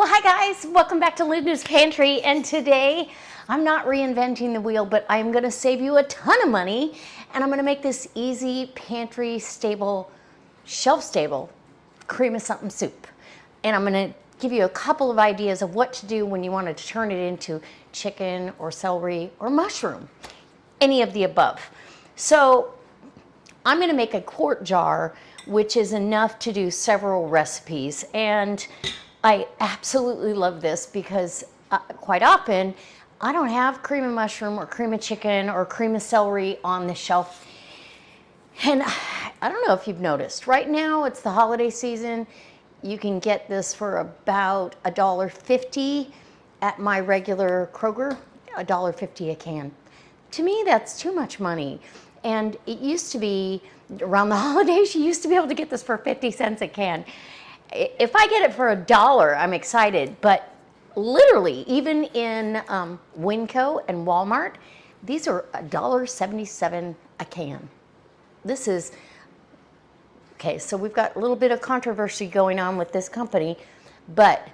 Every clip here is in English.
Hi guys, welcome back to Linda's Pantry, and today I'm not reinventing the wheel, but I'm gonna save you a ton of money, and I'm gonna make this easy pantry stable, shelf stable cream of something soup. And I'm gonna give you a couple of ideas of what to do when you want to turn it into chicken or celery or mushroom, any of the above. So I'm gonna make a quart jar, which is enough to do several recipes. And I absolutely love this because quite often I don't have cream of mushroom or cream of chicken or cream of celery on the shelf. And I don't know if you've noticed, right now it's the holiday season. You can get this for about $1.50 at my regular Kroger, $1.50 a can. To me, that's too much money. And it used to be, around the holidays, you used to be able to get this for 50 cents a can. If I get it for $1, I'm excited, but literally, even in Winco and Walmart, these are $1.77 a can. This is, okay, so we've got a little bit of controversy going on with this company, but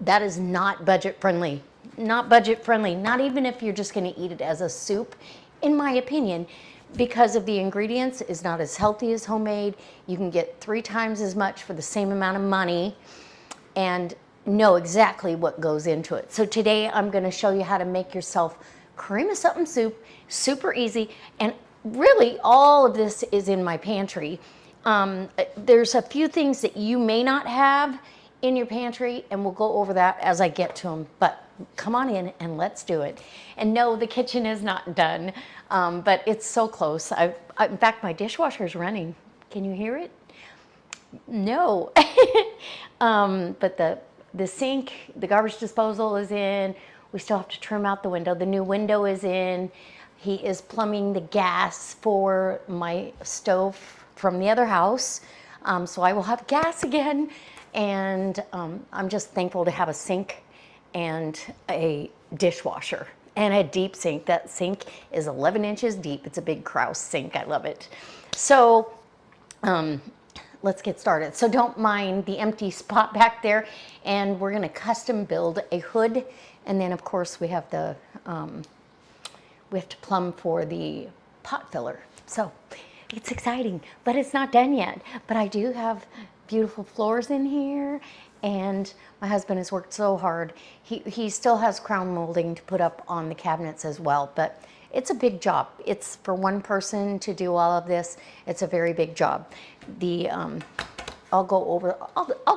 that is not budget friendly. Not budget friendly, not even if you're just gonna eat it as a soup, in my opinion, because of the ingredients is not as healthy as homemade. You can get 3 times as much for the same amount of money and know exactly what goes into it. So today I'm gonna show you how to make yourself cream of something soup, super easy, and really all of this is in my pantry. There's a few things that you may not have in your pantry, and we'll go over that as I get to them, but come on in and let's do it. And no, the kitchen is not done, but it's so close. In fact, my dishwasher is running. Can you hear it? No. But the sink, the garbage disposal is in. We still have to trim out the window. The new window is in. He is plumbing the gas for my stove from the other house. So I will have gas again. And I'm just thankful to have a sink and a dishwasher and a deep sink. That sink is 11 inches deep. It's a big Kraus sink. I love it. So let's get started. So don't mind the empty spot back there. And we're gonna custom build a hood. And then of course we have to plumb for the pot filler. So it's exciting, but it's not done yet. But I do have beautiful floors in here, and my husband has worked so hard. He still has crown molding to put up on the cabinets as well, but it's a big job. It's for one person to do all of this. It's a very big job. I'll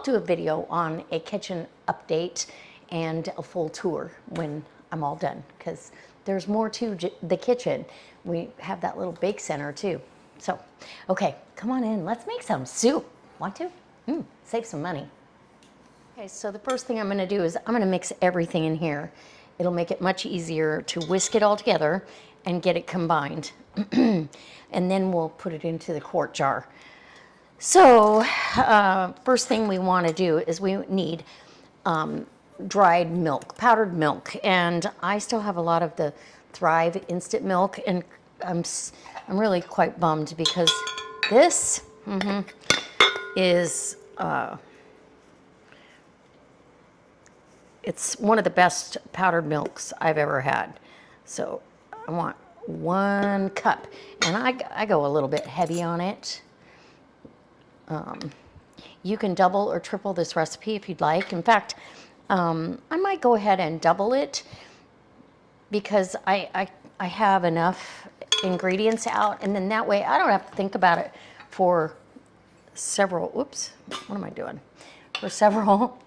do a video on a kitchen update and a full tour when I'm all done, because there's more to the kitchen. We have that little bake center too. So, okay, come on in. Let's make some soup. Want to? Save some money. Okay, so the first thing I'm gonna do is I'm gonna mix everything in here. It'll make it much easier to whisk it all together and get it combined. And then we'll put it into the quart jar. So, first thing we wanna do is we need dried milk, powdered milk. And I still have a lot of the Thrive instant milk, and I'm really quite bummed because this is it's one of the best powdered milks I've ever had. So I want 1 cup, and I go a little bit heavy on it. You can double or triple this recipe if you'd like. In fact, I might go ahead and double it because I have enough ingredients out, and then that way I don't have to think about it for several, oops, what am I doing? For several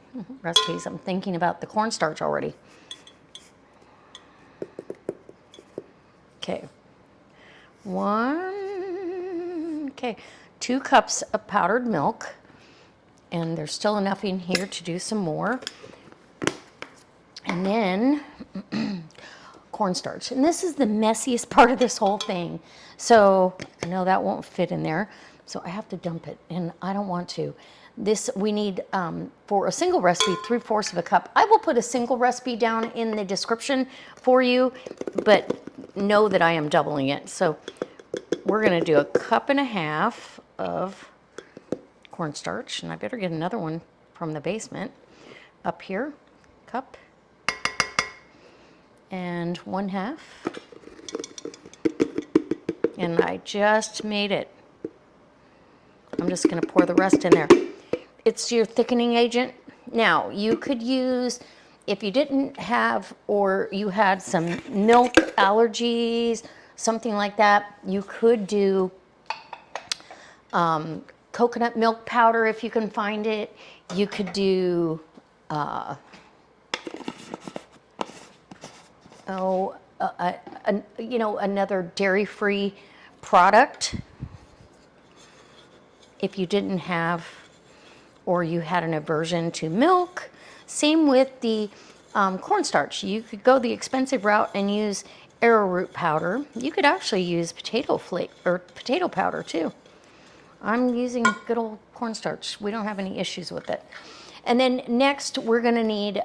recipes. I'm thinking about the cornstarch already. Okay, 2 cups of powdered milk, and there's still enough in here to do some more. And then cornstarch, and this is the messiest part of this whole thing. So I know that won't fit in there, so I have to dump it, and I don't want to. This, we need, for a single recipe, 3/4 of a cup. I will put a single recipe down in the description for you, but know that I am doubling it. So we're gonna do 1.5 cups of cornstarch, and I better get another one from the basement. up here, cup, and 1/2. And I just made it. I'm just going to pour the rest in there. It's your thickening agent. Now, you could use, if you didn't have, or you had some milk allergies, something like that, you could do coconut milk powder if you can find it. You could do, another dairy-free product if you didn't have, or you had an aversion to milk. Same with the cornstarch. You could go the expensive route and use arrowroot powder. You could actually use potato flake or potato powder too. I'm using good old cornstarch. We don't have any issues with it. And then next we're gonna need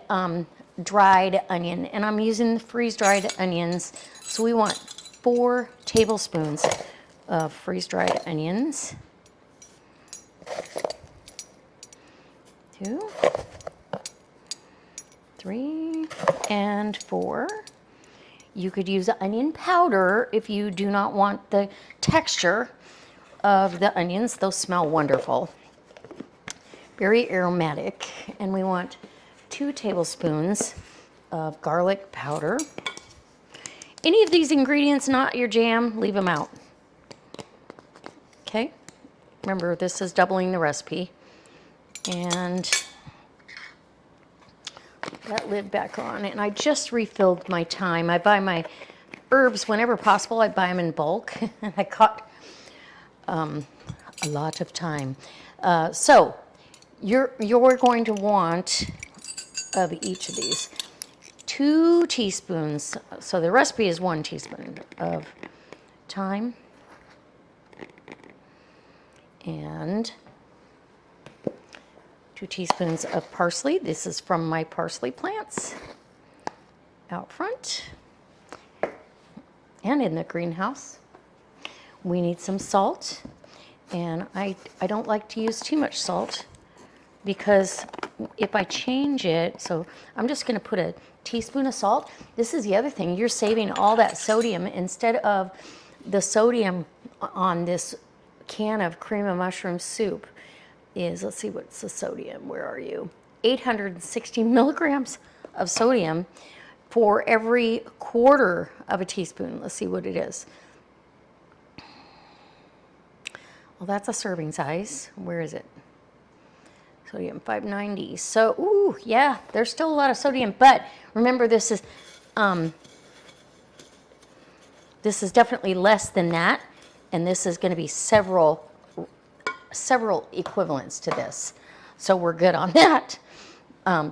dried onion, and I'm using the freeze-dried onions. So we want 4 tablespoons of freeze-dried onions. 2, 3, and 4. You could use onion powder if you do not want the texture of the onions. Those smell wonderful. Very aromatic. And we want 2 tablespoons of garlic powder. Any of these ingredients not your jam, leave them out. Okay, remember this is doubling the recipe. And that lid back on, and I just refilled my thyme. I buy my herbs whenever possible. I buy them in bulk, and I caught a lot of thyme. So you're going to want of each of these 2 teaspoons. So the recipe is 1 teaspoon of thyme and 2 teaspoons of parsley. This is from my parsley plants out front and in the greenhouse. We need some salt, and I don't like to use too much salt because if I change it, so I'm just going to put a teaspoon of salt. This is the other thing, you're saving all that sodium. Instead of the sodium on this can of cream of mushroom soup is, let's see, what's the sodium, where are you? 860 milligrams of sodium for every 1/4 of a teaspoon. Let's see what it is. Well, that's a serving size. Where is it? Sodium 590. So, ooh, yeah, there's still a lot of sodium, but remember this is definitely less than that, and this is going to be several equivalents to this. So we're good on that.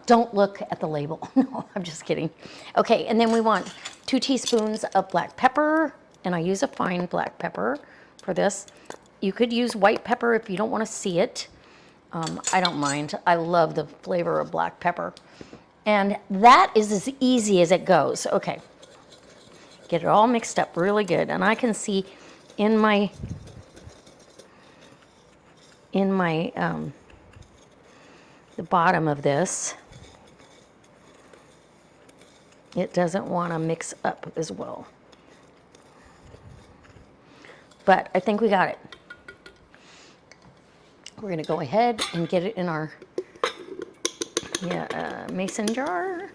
Don't look at the label. No, I'm just kidding. Okay, and then we want 2 teaspoons of black pepper, and I use a fine black pepper for this. You could use white pepper if you don't want to see it. I don't mind. I love the flavor of black pepper. And that is as easy as it goes. Okay, get it all mixed up really good. And I can see in my the bottom of this, it doesn't want to mix up as well. But I think we got it. We're going to go ahead and get it in our mason jar.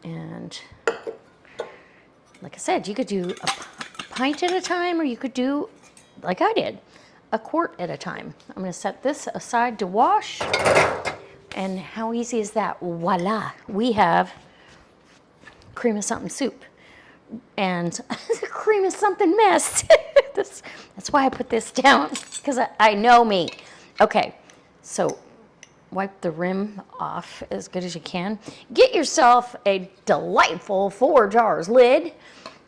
And like I said, you could do a pint at a time, or you could do, like I did, a quart at a time. I'm going to set this aside to wash. And how easy is that? Voila, we have cream of something soup. And cream of something mess. That's why I put this down, because I know me. Okay, so wipe the rim off as good as you can. Get yourself a delightful 4 jars lid,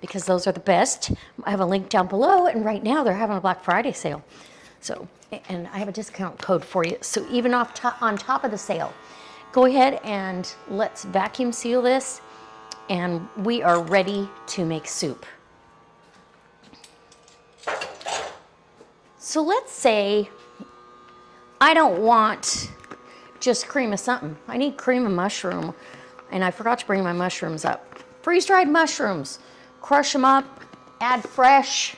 because those are the best. I have a link down below, and right now they're having a Black Friday sale. So, and I have a discount code for you. So even on top of the sale, go ahead and let's vacuum seal this, and we are ready to make soup. So let's say I don't want just cream of something. I need cream of mushroom, and I forgot to bring my mushrooms up. Freeze-dried mushrooms. Crush them up, add fresh,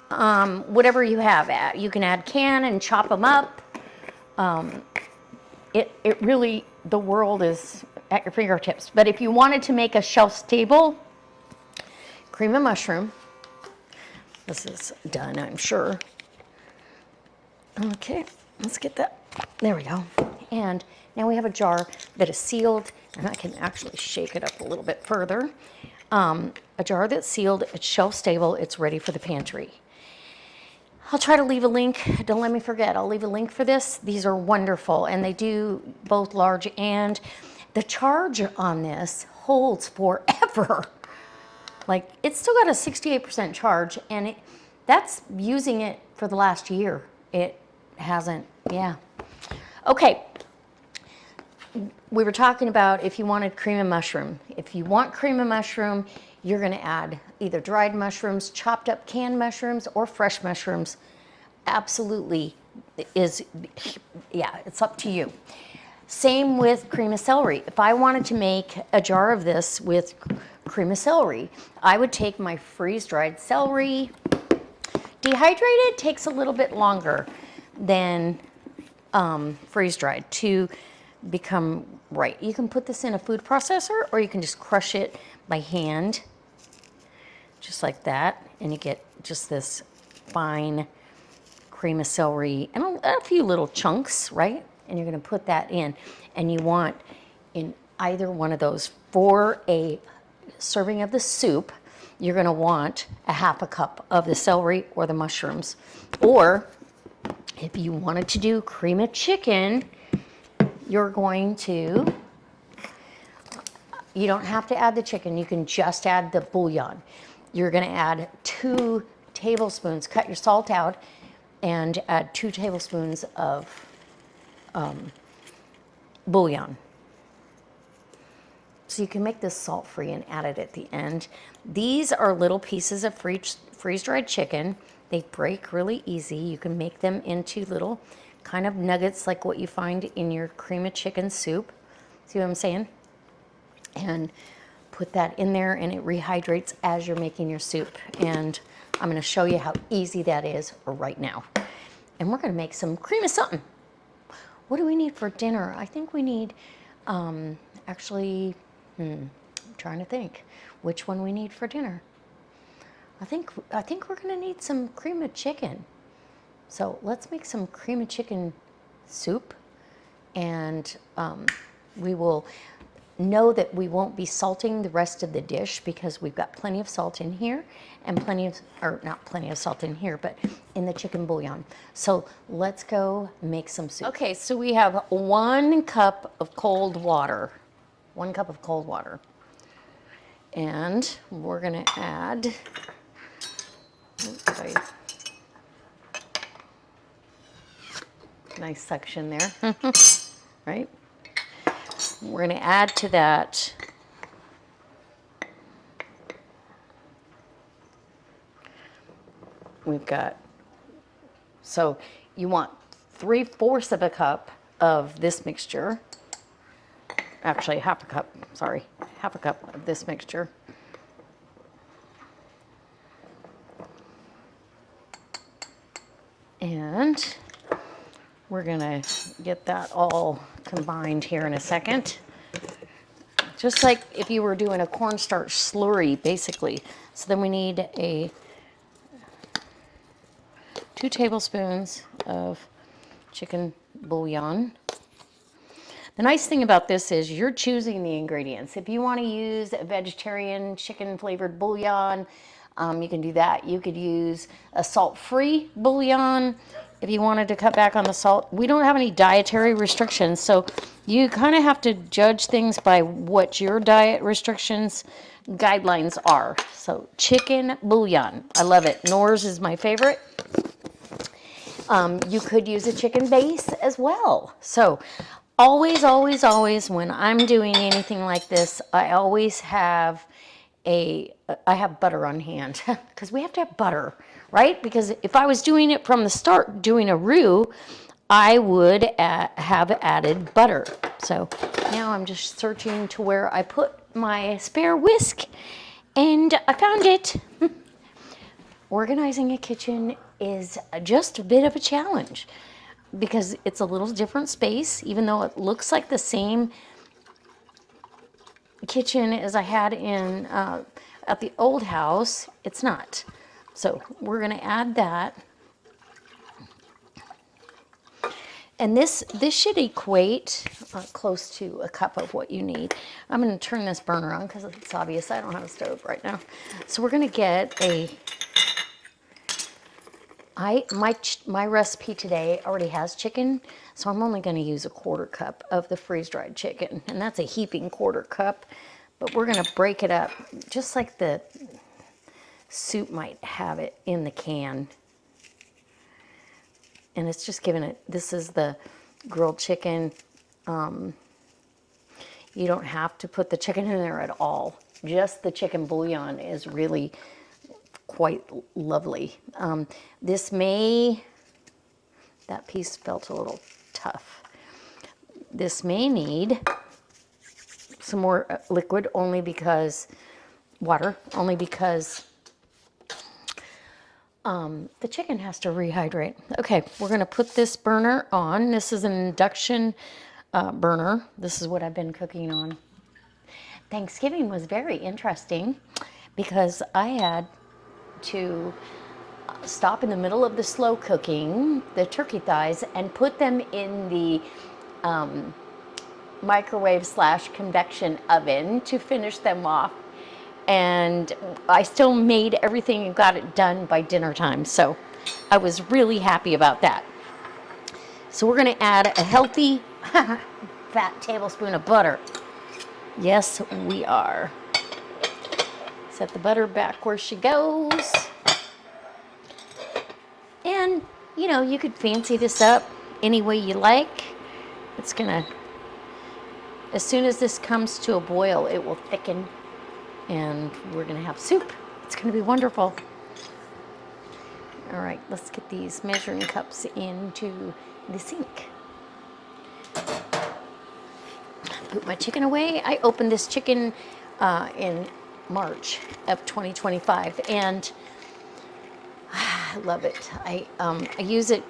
whatever you have. You can add canned and chop them up. It really, the world is at your fingertips. But if you wanted to make a shelf-stable cream of mushroom, this is done, I'm sure. Okay, let's get that. There we go. And now we have a jar that is sealed, and I can actually shake it up a little bit further. A jar that's sealed, it's shelf stable, it's ready for the pantry. I'll try to leave a link, don't let me forget, I'll leave a link for this. These are wonderful, and they do both large, and the charge on this holds forever. Like, it's still got a 68% charge, and that's using it for the last year. It hasn't, yeah. Okay, we were talking about if you wanted cream of mushroom. If you want cream of mushroom, you're gonna add either dried mushrooms, chopped up canned mushrooms, or fresh mushrooms. Absolutely is, yeah, it's up to you. Same with cream of celery. If I wanted to make a jar of this with cream of celery, I would take my freeze-dried celery. Dehydrated takes a little bit longer than freeze-dried to become right. You can put this in a food processor, or you can just crush it by hand, just like that, and you get just this fine cream of celery and a few little chunks, right? And you're gonna put that in, and you want in either one of those for a serving of the soup, you're gonna want a half a cup of the celery or the mushrooms. Or if you wanted to do cream of chicken, you're going to, you don't have to add the chicken, you can just add the bouillon. You're gonna add 2 tablespoons, cut your salt out, and add 2 tablespoons of bouillon. So you can make this salt-free and add it at the end. These are little pieces of freeze-dried chicken. They break really easy. You can make them into little kind of nuggets like what you find in your cream of chicken soup. See what I'm saying? And put that in there, and it rehydrates as you're making your soup. And I'm gonna show you how easy that is right now. And we're gonna make some cream of something. What do we need for dinner? I think we need, actually, I'm trying to think which one we need for dinner. I think we're gonna need some cream of chicken. So let's make some cream of chicken soup, and we will know that we won't be salting the rest of the dish because we've got plenty of salt in here and not plenty of salt in here, but in the chicken bouillon. So let's go make some soup. Okay, so we have 1 cup of cold water. 1 cup of cold water. And we're gonna add, nice section there, right? We're gonna add to that we've got, so you want 3/4 of a cup of this mixture. Actually, half a cup, sorry, half a cup of this mixture. And we're gonna get that all combined here in a second. Just like if you were doing a cornstarch slurry, basically. So then we need 2 tablespoons of chicken bouillon. The nice thing about this is you're choosing the ingredients. If you want to use a vegetarian chicken flavored bouillon, you can do that. You could use a salt-free bouillon if you wanted to cut back on the salt. We don't have any dietary restrictions, so you kind of have to judge things by what your diet restrictions guidelines are. So chicken bouillon, I love it. Knorr's is my favorite. You could use a chicken base as well. So always, always, always when I'm doing anything like this, I always have I have butter on hand because we have to have butter, right? Because if I was doing it from the start, doing a roux, I would have added butter. So now I'm just searching to where I put my spare whisk, and I found it. Organizing a kitchen is just a bit of a challenge because it's a little different space, even though it looks like the same kitchen as I had in at the old house. It's not. So we're going to add that. And this should equate close to a cup of what you need. I'm going to turn this burner on because it's obvious I don't have a stove right now. So we're going to get my recipe today already has chicken, so I'm only going to use a 1/4 cup of the freeze-dried chicken, and that's a heaping 1/4 cup. But we're going to break it up just like the soup might have it in the can. And it's just giving it, this is the grilled chicken. You don't have to put the chicken in there at all. Just the chicken bouillon is really quite lovely. That piece felt a little tough. This may need some more liquid, water, only because the chicken has to rehydrate. Okay, we're gonna put this burner on. This is an induction burner. This is what I've been cooking on. Thanksgiving was very interesting because I had to stop in the middle of the slow cooking, the turkey thighs, and put them in the microwave/convection oven to finish them off. And I still made everything and got it done by dinner time. So I was really happy about that. So we're going to add a healthy fat tablespoon of butter. Yes, we are. Set the butter back where she goes. And, you know, you could fancy this up any way you like. It's going to, as soon as this comes to a boil, it will thicken. And we're going to have soup. It's going to be wonderful. All right, let's get these measuring cups into the sink. Put my chicken away. I opened this chicken in March of 2025, and I love it. I use it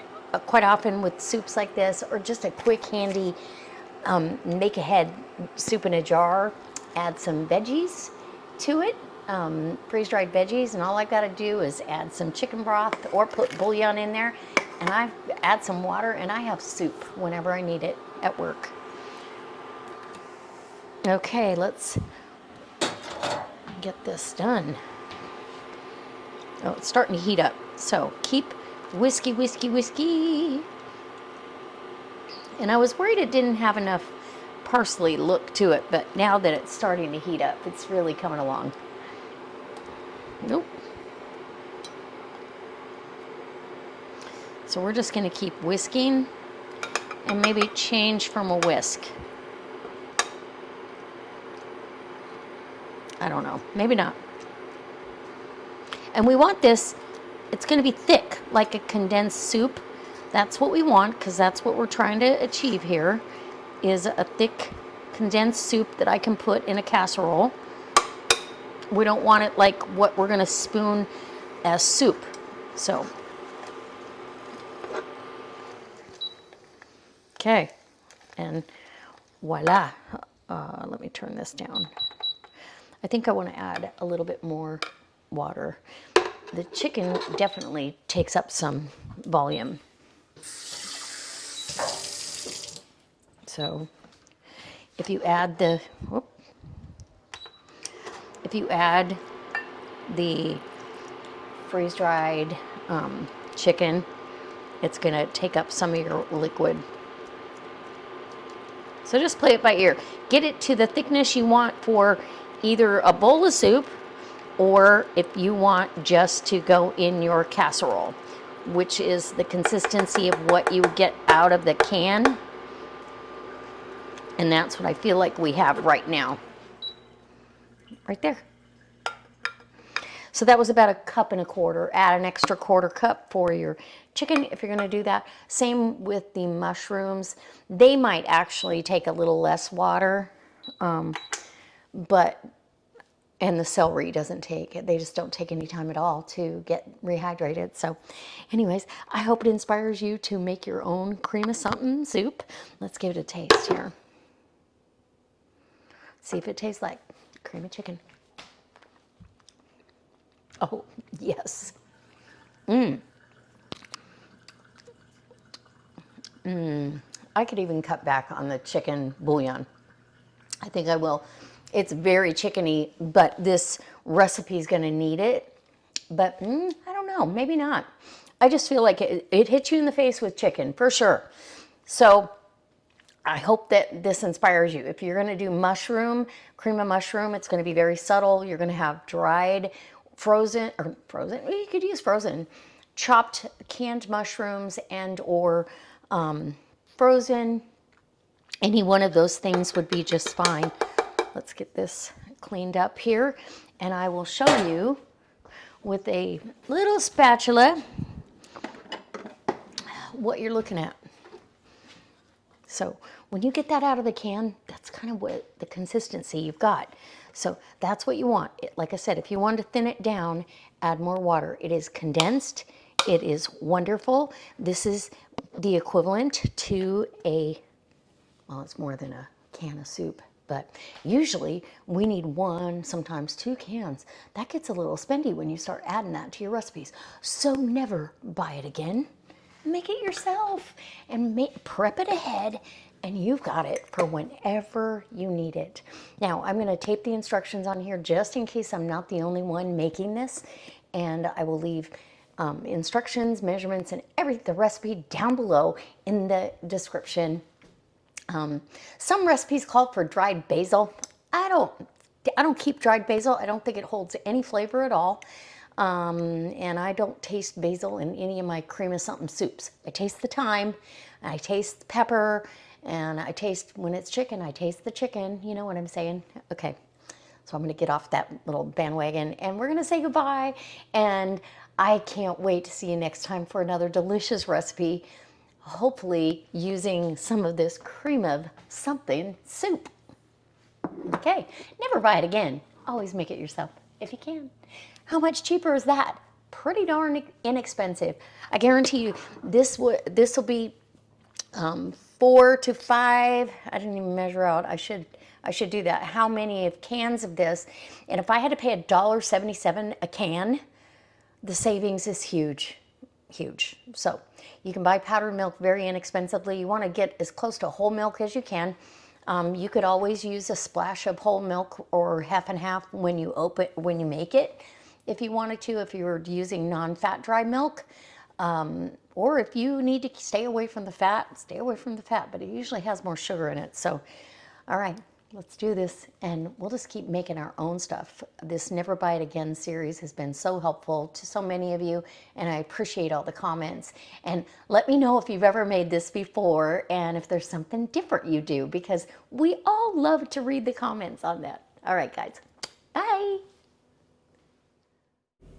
quite often with soups like this, or just a quick, handy make ahead soup in a jar. Add some veggies to it, freeze-dried veggies, and all I've got to do is add some chicken broth or put bouillon in there, and I add some water, and I have soup whenever I need it at work. Okay, let's get this done. Oh, it's starting to heat up, so keep whiskey. And I was worried it didn't have enough parsley look to it, but now that it's starting to heat up, it's really coming along. Nope. So we're just going to keep whisking and maybe change from a whisk. I don't know, maybe not. And we want this, it's going to be thick, like a condensed soup. That's what we want, because that's what we're trying to achieve here, is a thick condensed soup that I can put in a casserole. We don't want it like what we're going to spoon as soup. So, okay, and voila. Let me turn this down. I think I want to add a little bit more water. The chicken definitely takes up some volume. So if you add the freeze-dried chicken, it's going to take up some of your liquid. So just play it by ear. Get it to the thickness you want for either a bowl of soup, or if you want just to go in your casserole, which is the consistency of what you get out of the can. And that's what I feel like we have right now. Right there. So that was about 1.25 cups. Add an extra 1/4 cup for your chicken if you're going to do that. Same with the mushrooms. They might actually take a little less water, but and the celery doesn't take it. They just don't take any time at all to get rehydrated. So anyways, I hope it inspires you to make your own cream of something soup. Let's give it a taste here. See if it tastes like cream of chicken. Oh, yes. I could even cut back on the chicken bouillon. I think I will. It's very chickeny, but this recipe is going to need it. But I don't know, maybe not. I just feel like it hits you in the face with chicken, for sure. So I hope that this inspires you. If you're going to do mushroom, cream of mushroom, it's going to be very subtle. You're going to have dried, frozen, you could use frozen, chopped canned mushrooms and or frozen. Any one of those things would be just fine. Let's get this cleaned up here, and I will show you with a little spatula what you're looking at. So when you get that out of the can, that's kind of what the consistency you've got. So that's what you want. Like I said, if you want to thin it down, add more water. It is condensed. It is wonderful. This is the equivalent to well, it's more than a can of soup. But usually we need 1, sometimes 2 cans. That gets a little spendy when you start adding that to your recipes. So never buy it again. Make it yourself and prep it ahead, and you've got it for whenever you need it. Now I'm going to tape the instructions on here just in case I'm not the only one making this, and I will leave instructions, measurements, and the recipe down below in the description. Some recipes call for dried basil. I don't keep dried basil. I don't think it holds any flavor at all. And I don't taste basil in any of my cream of something soups. I taste the thyme, I taste the pepper, and I taste, when it's chicken, I taste the chicken. You know what I'm saying? Okay, so I'm going to get off that little bandwagon, and we're going to say goodbye. And I can't wait to see you next time for another delicious recipe, hopefully using some of this cream of something soup. Okay, never buy it again. Always make it yourself if you can. How much cheaper is that? Pretty darn inexpensive. I guarantee you this will be 4 to 5. I didn't even measure out. I should do that. How many cans of this? And if I had to pay $1.77 a can, the savings is huge. Huge. So you can buy powdered milk very inexpensively. You want to get as close to whole milk as you can. You could always use a splash of whole milk or half and half when you make it, if you wanted to, if you were using non-fat dry milk. Or if you need to stay away from the fat, stay away from the fat, but it usually has more sugar in it. So, all right. Let's do this, and we'll just keep making our own stuff. This Never Buy It Again series has been so helpful to so many of you, and I appreciate all the comments. And let me know if you've ever made this before and if there's something different you do, because we all love to read the comments on that. All right, guys. Bye.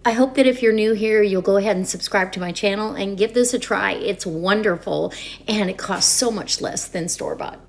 I hope that if you're new here, you'll go ahead and subscribe to my channel and give this a try. It's wonderful, and it costs so much less than store-bought.